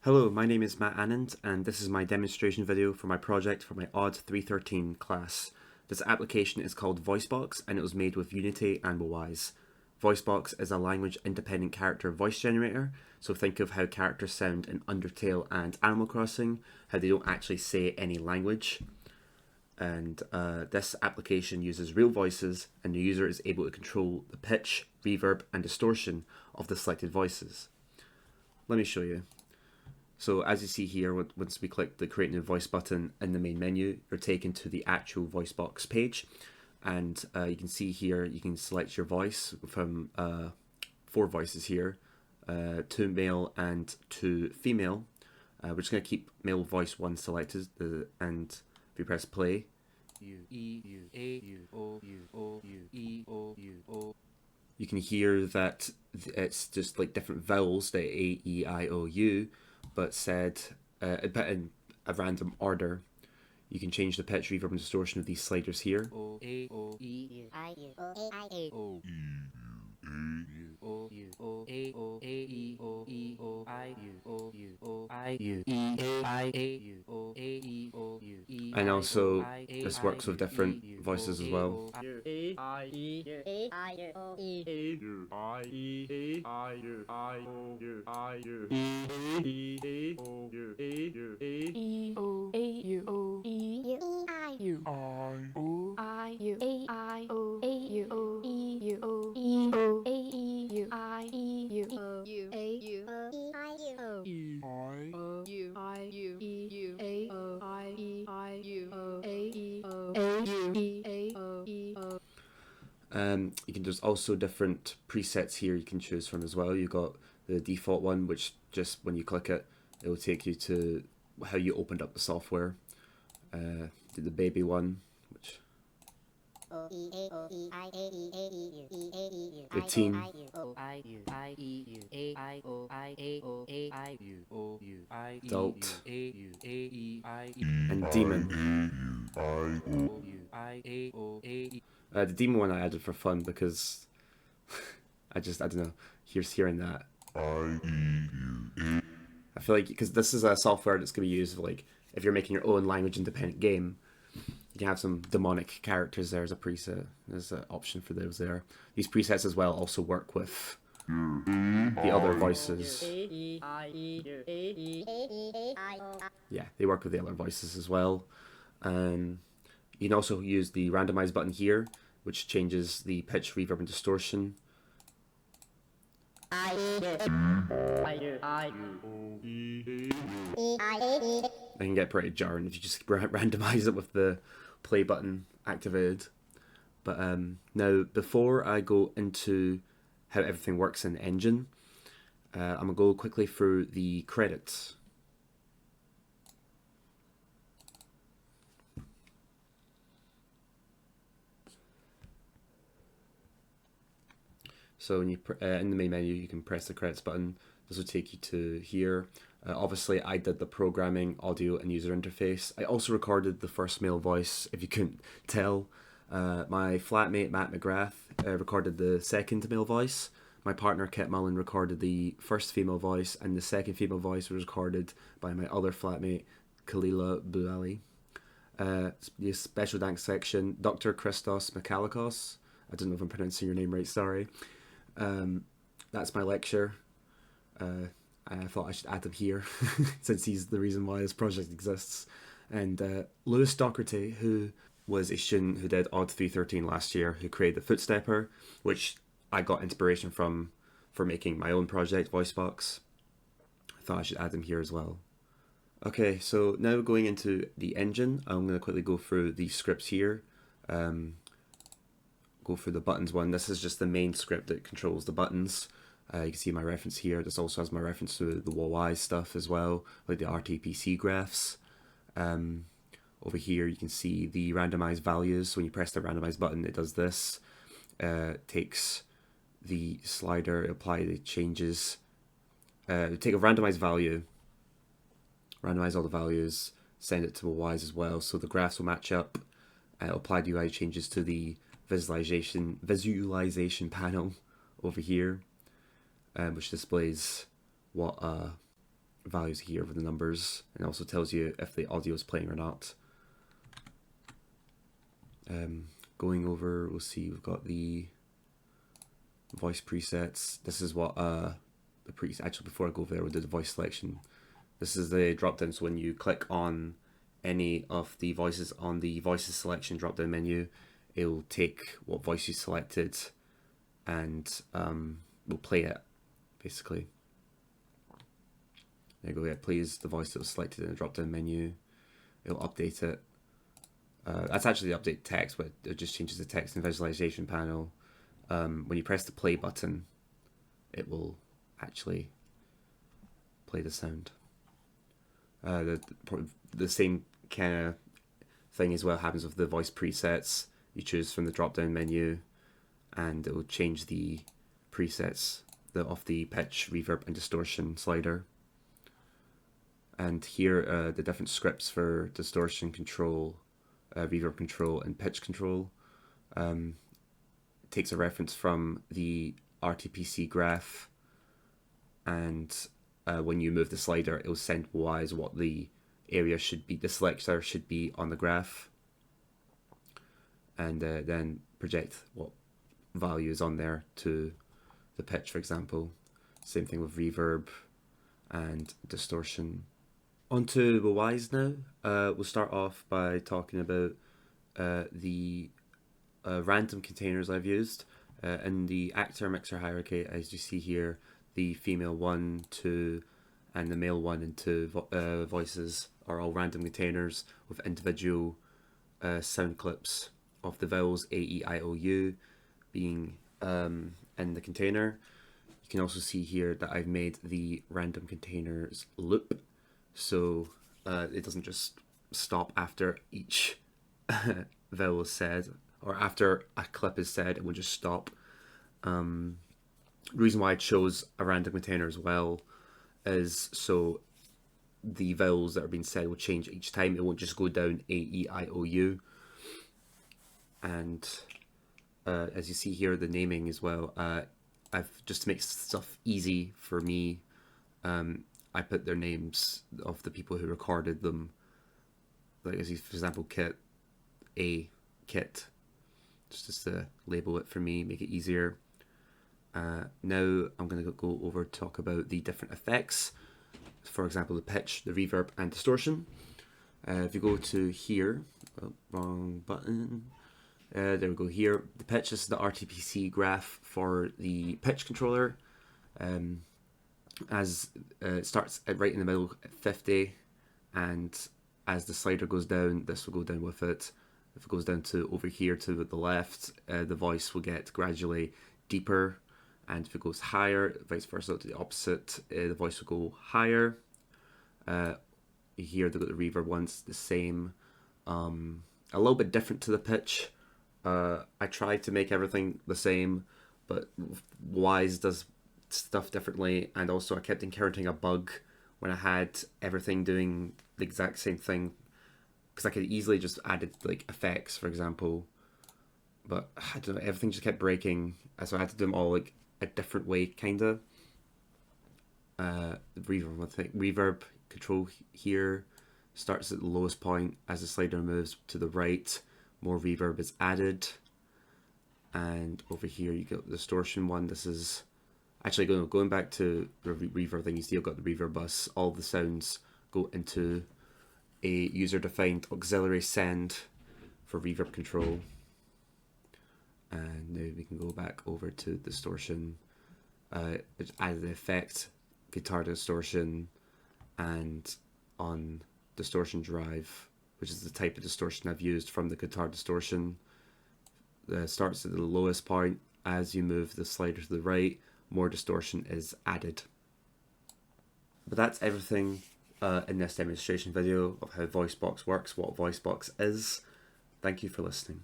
Hello, my name is Matt Anand, and this is my demonstration video for my project for my AUD313 class. This application is called VoiceBox, and it was made with Unity and Wise. VoiceBox is a language-independent character voice generator, so think of how characters sound in Undertale and Animal Crossing, how they don't actually say any language. And this application uses real voices, and the user is able to control the pitch, reverb, and distortion of the selected voices. Let me show you. So as you see here, once we click the Create New Voice button in the main menu, you're taken to the actual VoiceBox page. And you can see here, you can select your voice from 4 voices here, 2 male and 2 female. We're just going to keep male voice 1 selected, and if you press play, you can hear that it's just like different vowels, the A, E, I, O, U, but said but in a random order. You can change the pitch, reverb, and distortion of these sliders here. And also, this works with different voices as well. There's also different presets here you can choose from as well. You've got the default one, which just when you click it, it will take you to how you opened up the software. The baby one, which the team, adult, and demon. The demon one I added for fun because I don't know, hearing that. I feel like, because this is a software that's going to be used for, like, if you're making your own language independent game, you can have some demonic characters there as a preset. There's an option for those there. These presets as well also work with the other voices. Yeah, they work with the other voices as well. You can also use the randomize button here, which changes the pitch, reverb, and distortion. It can get pretty jarring if you just randomize it with the play button activated. But now, before I go into how everything works in the engine, I'm going to go quickly through the credits. So when you in the main menu, you can press the credits button. This will take you to here. Obviously, I did the programming, audio, and user interface. I also recorded the first male voice, if you couldn't tell. My flatmate, Matt McGrath, recorded the second male voice. My partner, Kit Mullen, recorded the first female voice, and the second female voice was recorded by my other flatmate, Kalila Bulali. The special thanks section, Dr. Christos Mikalikos. I don't know if I'm pronouncing your name right, sorry. That's my lecture. I thought I should add him here since he's the reason why this project exists. And Lewis Docherty, who was a student who did AUD313 last year, who created the Footstepper, which I got inspiration from for making my own project, VoiceBox. I thought I should add him here as well. Okay, so now going into the engine, I'm going to quickly go through the scripts here. Go through the buttons one. This is just the main script that controls the buttons. You can see my reference here. This also has my reference to the Wise stuff as well, like the RTPC graphs. Over here you can see the randomized values. When you press the randomize button, it does this. Takes the slider, apply the changes. Take a randomized value, randomize all the values, send it to Wise as well, so the graphs will match up. Apply the UI changes to the visualization panel over here, which displays what values here with the numbers, and also tells you if the audio is playing or not. Going over, we'll see we've got the voice presets. This is what actually before I go over there, we'll do the voice selection. This is the drop down, so when you click on any of the voices on the voices selection drop down menu, it will take what voice you selected and will play it basically. There you go, it plays the voice that was selected in the drop down menu. It'll update it. That's actually the update text, but it just changes the text in the visualization panel. When you press the play button, it will actually play the sound. The same kind of thing as well happens with the voice presets. You choose from the drop down menu and it will change the presets of the pitch, reverb and distortion slider. And here the different scripts for distortion control, reverb control and pitch control. Takes a reference from the RTPC graph, and when you move the slider, it will send wise what the area should be, the selector should be on the graph, and then project what value is on there to the pitch, for example. Same thing with reverb and distortion. Onto the whys now. We'll start off by talking about the random containers I've used. In the actor mixer hierarchy, as you see here, the female 1, 2, and the male 1 and 2 voices are all random containers with individual sound clips of the vowels A, E, I, O, U being in the container. You can also see here that I've made the random containers loop, so it doesn't just stop after each vowel is said, or after a clip is said, it will just stop. The reason why I chose a random container as well is so the vowels that are being said will change each time. It won't just go down A, E, I, O, U. And as you see here, the naming as well, I've just to make stuff easy for me, I put their names of the people who recorded them, like as for example Kit, A, Kit, just to label it for me, make it easier. Now I'm going to go over to talk about the different effects, for example the pitch, the reverb and distortion. If you go to here, wrong button, there we go here, the pitch is the RTPC graph for the pitch controller. As it starts right in the middle at 50, and as the slider goes down, this will go down with it. If it goes down to over here to the left, the voice will get gradually deeper, and if it goes higher, vice versa to the opposite, the voice will go higher. Here they've got the reverb ones the same, a little bit different to the pitch. I tried to make everything the same, but Wise does stuff differently, and also I kept encountering a bug when I had everything doing the exact same thing, because I could easily just added like effects, for example, but I don't know, everything just kept breaking, so I had to do them all like a different way, kinda. The reverb control here starts at the lowest point. As the slider moves to the right, more reverb is added, and over here you get the distortion one. This is actually going back to the reverb thing. You see I've got the reverb bus. All the sounds go into a user-defined auxiliary send for reverb control. And now we can go back over to distortion. It's added the effect, guitar distortion, and on distortion drive, which is the type of distortion I've used from the guitar distortion. Starts at the lowest point. As you move the slider to the right, more distortion is added. But that's everything in this demonstration video of how VoiceBox works, what VoiceBox is. Thank you for listening.